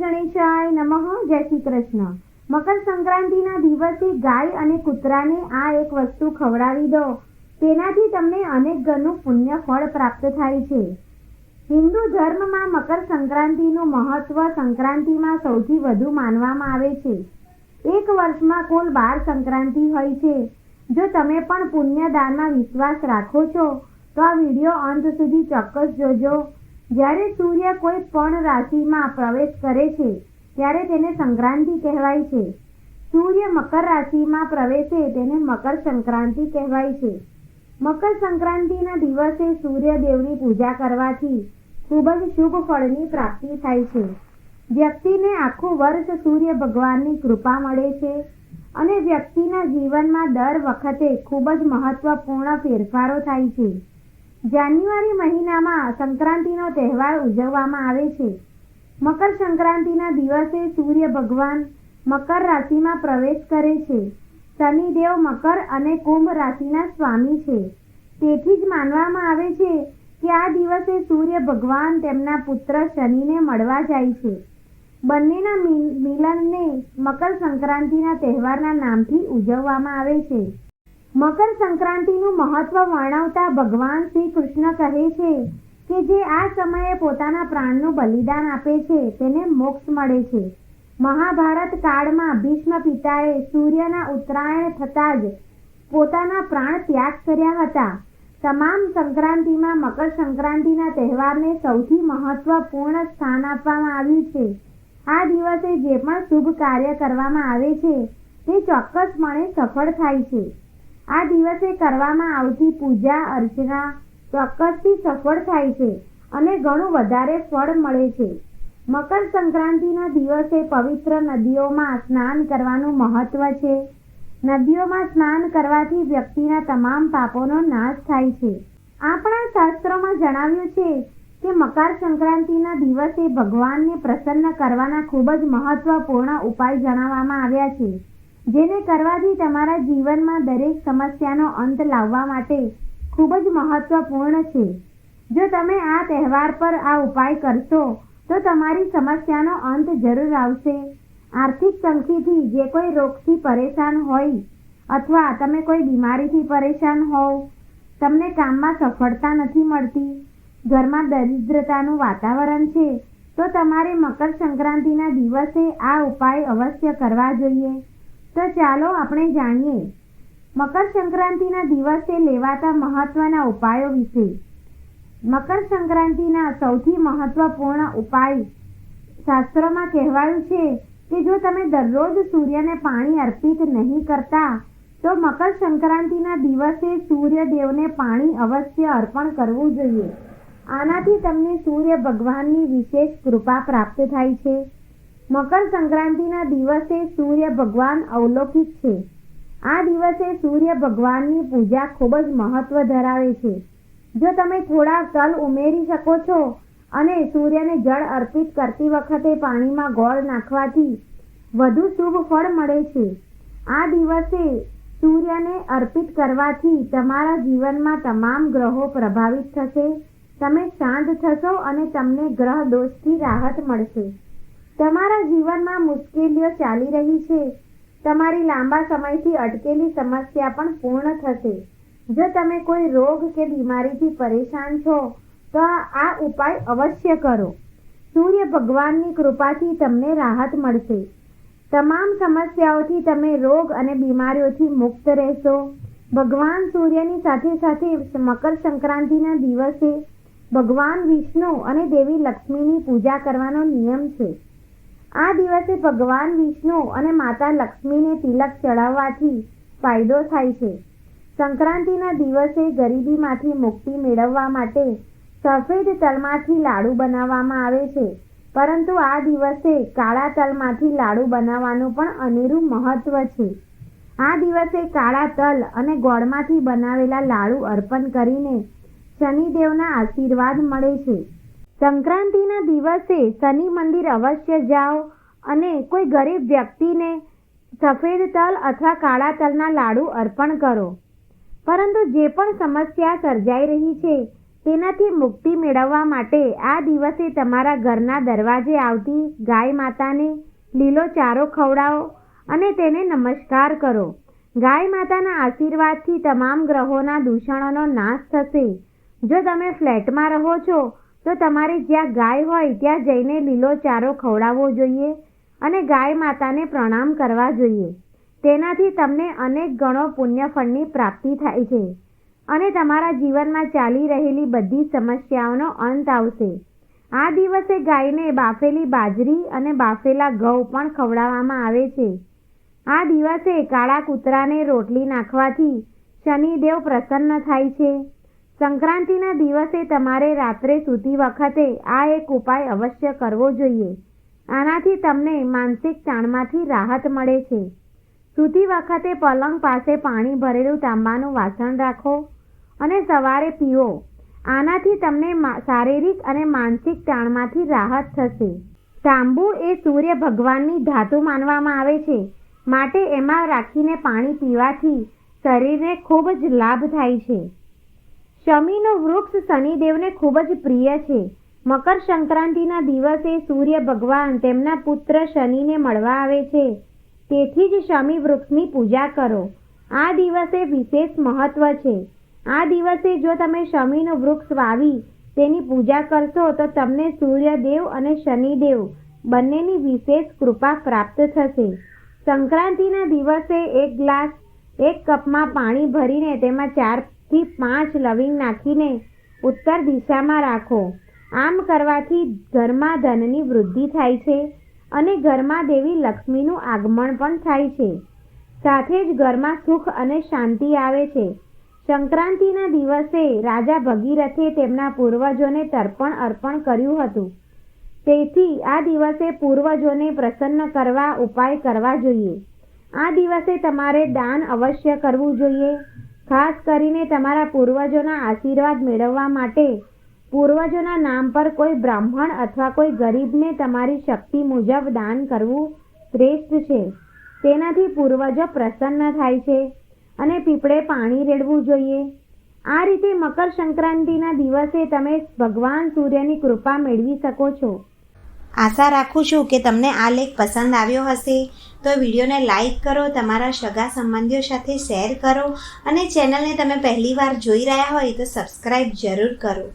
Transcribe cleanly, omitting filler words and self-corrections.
ગણેશાય નમઃ. જય શ્રી કૃષ્ણ. મકર સંક્રાંતિના દિવસે ગાય અને કૂતરાને આ એક વસ્તુ ખવડાવી દો, તેનાથી તમને અનેક ગણું પુણ્ય ફળ પ્રાપ્ત થાય છે. હિન્દુ ધર્મમાં મકર સંક્રાંતિનું મહત્વ સંક્રાંતિમાં સૌથી વધુ માનવામાં આવે છે. એક વર્ષમાં કુલ 12 સંક્રાંતિ હોય છે. જો તમે પણ પુણ્યદાનમાં વિશ્વાસ રાખો છો તો આ વિડીયો અંત સુધી ચોક્કસ જોજો. જ્યારે સૂર્ય કોઈ પણ રાશિમાં પ્રવેશ કરે છે ત્યારે તેને સંક્રાંતિ કહેવાય છે. સૂર્ય મકર રાશિમાં પ્રવેશે તેને મકર સંક્રાંતિ કહેવાય છે. મકર સંક્રાંતિના દિવસે સૂર્યદેવની પૂજા કરવાથી ખૂબ જ શુભ ફળની પ્રાપ્તિ થાય છે. વ્યક્તિને આખું વર્ષ સૂર્ય ભગવાનની કૃપા મળે છે અને વ્યક્તિના જીવનમાં દર વખતે ખૂબ જ મહત્વપૂર્ણ ફેરફારો થાય છે. જાન્યુઆરી મહિનામાં સંક્રાંતિનો તહેવાર ઉજવવામાં આવે છે. મકર સંક્રાંતિના દિવસે સૂર્ય ભગવાન મકર રાશિમાં પ્રવેશ કરે છે. શનિદેવ મકર અને કુંભ રાશિના સ્વામી છે. તેથી જ માનવામાં આવે છે કે આ દિવસે સૂર્ય ભગવાન તેમના પુત્ર શનિને મળવા જાય છે. બંનેના મિલનને મકર સંક્રાંતિના તહેવારના નામથી ઉજવવામાં આવે છે. મકર સંક્રાંતિનું મહત્વ વર્ણવતા ભગવાન શ્રી કૃષ્ણ કહે છે કે જે આ સમયે પોતાના પ્રાણનું બલિદાન આપે છે તેને મોક્ષ મળે છે. મહાભારત કાળમાં ભીષ્મ પિતાએ સૂર્યના ઉત્તરાયણ થતાં જ પોતાના પ્રાણ ત્યાગ કર્યા હતા. તમામ સંક્રાંતિમાં મકર સંક્રાંતિના તહેવારને સૌથી મહત્વપૂર્ણ સ્થાન આપવામાં આવ્યું છે. આ દિવસે જે પણ શુભ કાર્ય કરવામાં આવે છે તે ચોક્કસપણે સફળ થાય છે. આ દિવસે કરવામાં આવતી પૂજા અર્ચના ચોક્કસથી સફળ થાય છે અને ઘણું વધારે ફળ મળે છે. મકર સંક્રાંતિના દિવસે પવિત્ર નદીઓમાં સ્નાન કરવાનું મહત્વ છે. નદીઓમાં સ્નાન કરવાથી વ્યક્તિના તમામ પાપોનો નાશ થાય છે. આપણા શાસ્ત્રોમાં જણાવ્યું છે કે મકર સંક્રાંતિના દિવસે ભગવાનને પ્રસન્ન કરવાના ખૂબ જ મહત્વપૂર્ણ ઉપાય જણાવવામાં આવ્યા છે, જેને કરવાથી તમારા જીવનમાં દરેક સમસ્યાનો અંત લાવવા માટે ખૂબ જ મહત્વપૂર્ણ છે. જો તમે આ તહેવાર પર આ ઉપાય કરશો તો તમારી સમસ્યાનો અંત જરૂર આવશે. આર્થિક તંગીથી જે કોઈ રોગથી પરેશાન હોય અથવા તમે કોઈ બીમારીથી પરેશાન હોવ, તમને કામમાં સફળતા નથી મળતી, ઘરમાં દરિદ્રતાનું વાતાવરણ છે, તો તમારે મકર સંક્રાંતિના દિવસે આ ઉપાય અવશ્ય કરવા જોઈએ. તો ચાલો આપણે જાણીએ મકર સંક્રાંતિના દિવસે લેવાતા મહત્વના ઉપાયો વિશે. મકર સંક્રાંતિના સૌથી મહત્વપૂર્ણ ઉપાય શાસ્ત્રોમાં કહેવાયું છે કે જો તમે દરરોજ સૂર્યને પાણી અર્પિત નહીં કરતા તો મકર સંક્રાંતિના દિવસે સૂર્યદેવને પાણી અવશ્ય અર્પણ કરવું જોઈએ. આનાથી તમને સૂર્ય ભગવાનની વિશેષ કૃપા પ્રાપ્ત થાય છે. મકર સંક્રાંતિના દિવસે સૂર્ય ભગવાન અવલૌકિક છે. આ દિવસે સૂર્ય ભગવાનની પૂજા ખૂબ જ મહત્વ ધરાવે છે. જો તમે થોડા તલ ઉમેરી શકો છો અને સૂર્યને જળ અર્પિત કરતી વખતે પાણીમાં ગોળ નાખવાથી વધુ શુભ ફળ મળે છે. આ દિવસે સૂર્યને અર્પિત કરવાથી તમારા જીવનમાં તમામ ગ્રહો પ્રભાવિત થશે. તમે શાંત થશો અને તમને ગ્રહ દોષથી રાહત મળશે. તમારા જીવનમાં મુશ્કેલીઓ ચાલી રહી છે, તમારી લાંબા સમયથી અટકેલી સમસ્યા પણ પૂર્ણ થશે. જો તમે કોઈ રોગ કે બીમારીથી પરેશાન છો તો આ ઉપાય અવશ્ય કરો. સૂર્ય ભગવાનની કૃપાથી તમને રાહત મળશે. તમામ સમસ્યાઓથી તમે રોગ અને બીમારીઓથી મુક્ત રહેશો. ભગવાન સૂર્યની સાથે સાથે મકર સંક્રાંતિના દિવસે ભગવાન વિષ્ણુ અને દેવી લક્ષ્મીની પૂજા કરવાનો નિયમ છે. આ દિવસે ભગવાન વિષ્ણુ અને માતા લક્ષ્મીને તિલક ચડાવવાથી ફાયદો થાય છે. સંક્રાંતિના દિવસે ગરીબીમાંથી મુક્તિ મેળવવા માટે સફેદ તલમાંથી લાડુ બનાવવામાં આવે છે, પરંતુ આ દિવસે કાળા તલમાંથી લાડુ બનાવવાનું પણ અનેરું મહત્વ છે. આ દિવસે કાળા તલ અને ગોળમાંથી બનાવેલા લાડુ અર્પણ કરીને શનિદેવના આશીર્વાદ મળે છે. સંક્રાંતિના દિવસે શનિ મંદિર અવશ્ય જાઓ અને કોઈ ગરીબ વ્યક્તિને સફેદ તલ અથવા કાળા તલના લાડુ અર્પણ કરો. પરંતુ જે પણ સમસ્યા સર્જાઈ રહી છે તેનાથી મુક્તિ મેળવવા માટે આ દિવસે તમારા ઘરના દરવાજે આવતી ગાય માતાને લીલો ચારો ખવડાવો અને તેને નમસ્કાર કરો. ગાય માતાના આશીર્વાદથી તમામ ગ્રહોના દૂષણોનો નાશ થશે. જો તમે ફ્લેટમાં રહો છો તો તમારે જ્યાં ગાય હોય ત્યાં જઈને લીલો ચારો ખવડાવવો જોઈએ અને ગાય માતાને પ્રણામ કરવા જોઈએ. તેનાથી તમને અનેક ગણો પુણ્યફળની પ્રાપ્તિ થાય છે અને તમારા જીવનમાં ચાલી રહેલી બધી સમસ્યાઓનો અંત આવશે. આ દિવસે ગાયને બાફેલી બાજરી અને બાફેલા ઘઉં પણ ખવડાવવામાં આવે છે. આ દિવસે કાળા કૂતરાને રોટલી નાખવાથી શનિદેવ પ્રસન્ન થાય છે. સંક્રાંતિના દિવસે તમારે રાત્રે સૂતી વખતે આ એક ઉપાય અવશ્ય કરવો જોઈએ. આનાથી તમને માનસિક તાણમાંથી રાહત મળે છે. સૂતી વખતે પલંગ પાસે પાણી ભરેલું તાંબાનું વાસણ રાખો અને સવારે પીવો. આનાથી તમને શારીરિક અને માનસિક તાણમાંથી રાહત થશે. તાંબુ એ સૂર્ય ભગવાનની ધાતુ માનવામાં આવે છે, માટે એમાં રાખીને પાણી પીવાથી શરીરને ખૂબ જ લાભ થાય છે. શમીનું વૃક્ષ શનિદેવને ખૂબ જ પ્રિય છે. મકર સંક્રાંતિના દિવસે સૂર્ય ભગવાન તેમના પુત્ર શનિને મળવા આવે છે. તેથી જ શમી વૃક્ષની પૂજા કરો. આ દિવસે વિશેષ મહત્વ છે. આ દિવસે જો તમે શમીનું વૃક્ષ વાવી તેની પૂજા કરશો તો તમને સૂર્યદેવ અને શનિદેવ બંનેની વિશેષ કૃપા પ્રાપ્ત થશે. સંક્રાંતિના દિવસે એક કપમાં પાણી ભરીને તેમાં 4 થી 5 લવિંગ નાખીને ઉત્તર દિશામાં રાખો. આમ કરવાથી ઘરમાં ધનની વૃદ્ધિ થાય છે અને ઘરમાં દેવી લક્ષ્મીનું આગમન પણ થાય છે. સાથે જ ઘરમાં સુખ અને શાંતિ આવે છે. સંક્રાંતિના દિવસે રાજા ભગીરથે તેમના પૂર્વજોને તર્પણ અર્પણ કર્યું હતું. તેથી આ દિવસે પૂર્વજોને પ્રસન્ન કરવા ઉપાય કરવા જોઈએ. આ દિવસે તમારે દાન અવશ્ય કરવું જોઈએ. ખાસ કરીને તમારા પૂર્વજોના આશીર્વાદ મેળવવા માટે પૂર્વજોના નામ પર કોઈ બ્રાહ્મણ અથવા કોઈ ગરીબને તમારી શક્તિ મુજબ દાન કરવું શ્રેષ્ઠ છે. તેનાથી પૂર્વજો પ્રસન્ન થાય છે અને પીપળે પાણી રેડવું જોઈએ. આ રીતે મકર સંક્રાંતિના દિવસે તમે ભગવાન સૂર્યની કૃપા મેળવી શકો છો. આશા રાખું છું કે તમને આ લેખ પસંદ આવ્યો હશે. તો વિડીયોને લાઈક કરો, તમારા સગા સંબંધીઓ સાથે શેર કરો અને ચેનલને તમે પહેલીવાર જોઈ રહ્યા હોય તો સબસ્ક્રાઈબ જરૂર કરો.